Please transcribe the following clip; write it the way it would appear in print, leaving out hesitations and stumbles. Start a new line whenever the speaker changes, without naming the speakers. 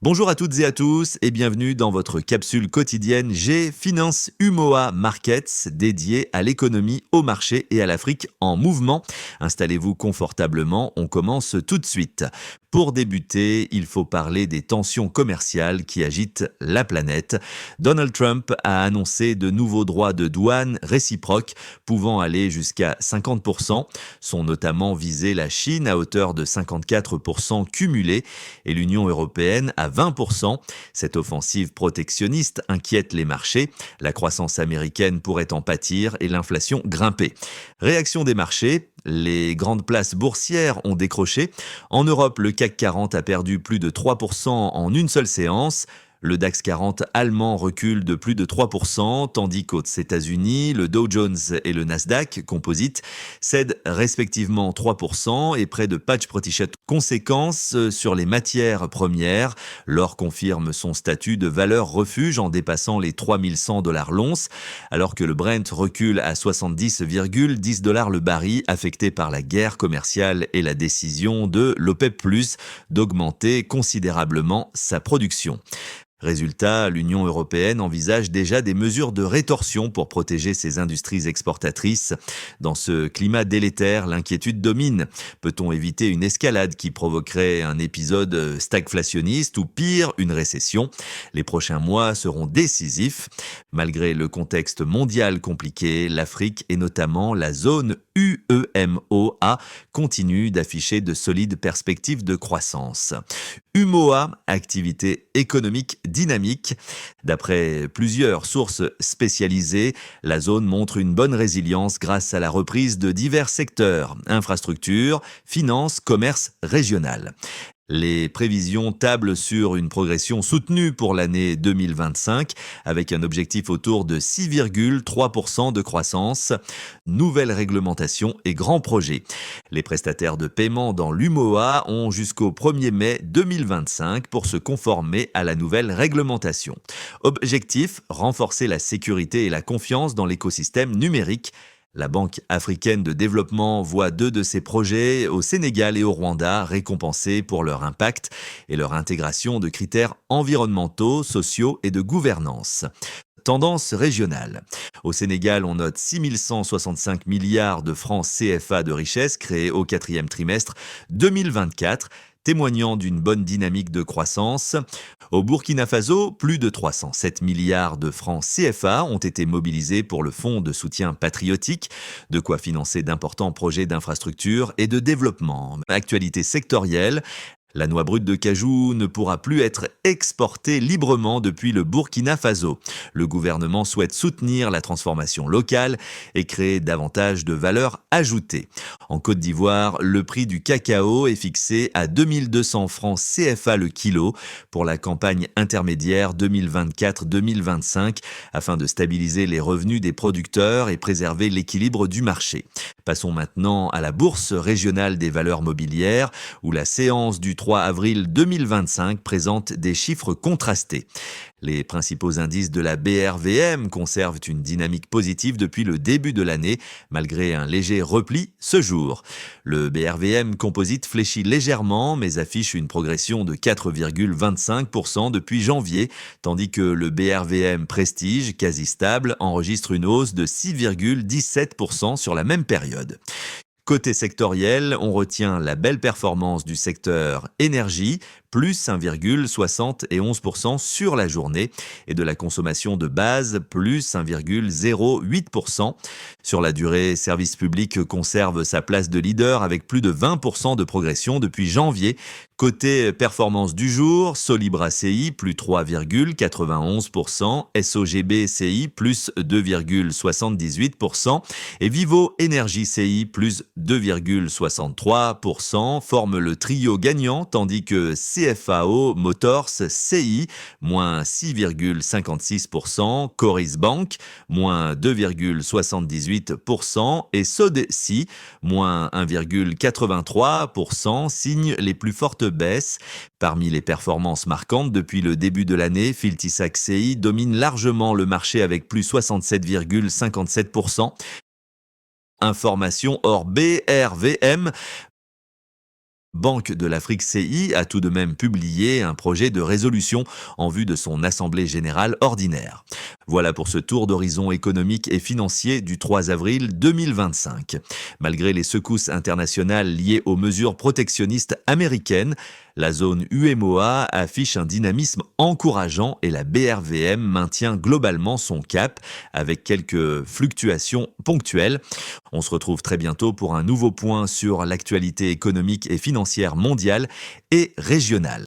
Bonjour à toutes et à tous et bienvenue dans votre capsule quotidienne G Finance Umoa Markets dédiée à l'économie, au marché et à l'Afrique en mouvement. Installez-vous confortablement, on commence tout de suite. Pour débuter, il faut parler des tensions commerciales qui agitent la planète. Donald Trump a annoncé de nouveaux droits de douane réciproques pouvant aller jusqu'à 50%, sont notamment visés la Chine à hauteur de 54% cumulé et l'Union européenne à 20%. Cette offensive protectionniste inquiète les marchés. La croissance américaine pourrait en pâtir et l'inflation grimper. Réaction des marchés, les grandes places boursières ont décroché. En Europe, le CAC 40 a perdu plus de 3% en une seule séance. Le DAX 40 allemand recule de plus de 3%, tandis qu'aux États-Unis, le Dow Jones et le Nasdaq Composite cèdent respectivement 3% et près de patch protection. Conséquences sur les matières premières. L'or confirme son statut de valeur refuge en dépassant les 3100 $ l'once, alors que le Brent recule à 70,10 $ le baril, affecté par la guerre commerciale et la décision de l'OPEP+, d'augmenter considérablement sa production. Résultat, l'Union européenne envisage déjà des mesures de rétorsion pour protéger ses industries exportatrices. Dans ce climat délétère, l'inquiétude domine. Peut-on éviter une escalade qui provoquerait un épisode stagflationniste ou pire, une récession? Les prochains mois seront décisifs. Malgré le contexte mondial compliqué, l'Afrique et notamment la zone UEMOA continue d'afficher de solides perspectives de croissance. UMOA, activité économique dynamique. D'après plusieurs sources spécialisées, la zone montre une bonne résilience grâce à la reprise de divers secteurs, infrastructures, finances, commerce régional. Les prévisions tablent sur une progression soutenue pour l'année 2025, avec un objectif autour de 6,3% de croissance. Nouvelles réglementations et grands projets. Les prestataires de paiement dans l'UMOA ont jusqu'au 1er mai 2025 pour se conformer à la nouvelle réglementation. Objectif, renforcer la sécurité et la confiance dans l'écosystème numérique. La Banque africaine de développement voit 2 de ses projets au Sénégal et au Rwanda récompensés pour leur impact et leur intégration de critères environnementaux, sociaux et de gouvernance. Tendance régionale. Au Sénégal, on note 6165 milliards de francs CFA de richesse créés au 4e trimestre 2024, témoignant d'une bonne dynamique de croissance. Au Burkina Faso, plus de 307 milliards de francs CFA ont été mobilisés pour le fonds de soutien patriotique, de quoi financer d'importants projets d'infrastructure et de développement. Actualité sectorielle. La noix brute de cajou ne pourra plus être exportée librement depuis le Burkina Faso. Le gouvernement souhaite soutenir la transformation locale et créer davantage de valeur ajoutée. En Côte d'Ivoire, le prix du cacao est fixé à 2200 francs CFA le kilo pour la campagne intermédiaire 2024-2025 afin de stabiliser les revenus des producteurs et préserver l'équilibre du marché. Passons maintenant à la bourse régionale des valeurs mobilières où la séance du 3 avril 2025 présente des chiffres contrastés. Les principaux indices de la BRVM conservent une dynamique positive depuis le début de l'année, malgré un léger repli ce jour. Le BRVM Composite fléchit légèrement, mais affiche une progression de 4,25% depuis janvier, tandis que le BRVM Prestige, quasi stable, enregistre une hausse de 6,17% sur la même période. Côté sectoriel, on retient la belle performance du secteur énergie, plus 1,71% sur la journée, et de la consommation de base, plus 1,08%. Sur la durée, Service Public conserve sa place de leader avec plus de 20% de progression depuis janvier. Côté performance du jour, Solibra CI, plus 3,91%, SOGB CI, plus 2,78%, et Vivo Énergie CI, plus 2,63%, forment le trio gagnant, tandis que CFAO Motors CI, moins 6,56%, Coris Bank, moins 2,78% et Sodeci, moins 1,83%, signent les plus fortes baisses. Parmi les performances marquantes depuis le début de l'année, Filtisac CI domine largement le marché avec plus 67,57%. Information hors BRVM. Banque de l'Afrique CI a tout de même publié un projet de résolution en vue de son assemblée générale ordinaire. Voilà pour ce tour d'horizon économique et financier du 3 avril 2025. Malgré les secousses internationales liées aux mesures protectionnistes américaines, la zone UMOA affiche un dynamisme encourageant et la BRVM maintient globalement son cap avec quelques fluctuations ponctuelles. On se retrouve très bientôt pour un nouveau point sur l'actualité économique et financière mondiale et régionale.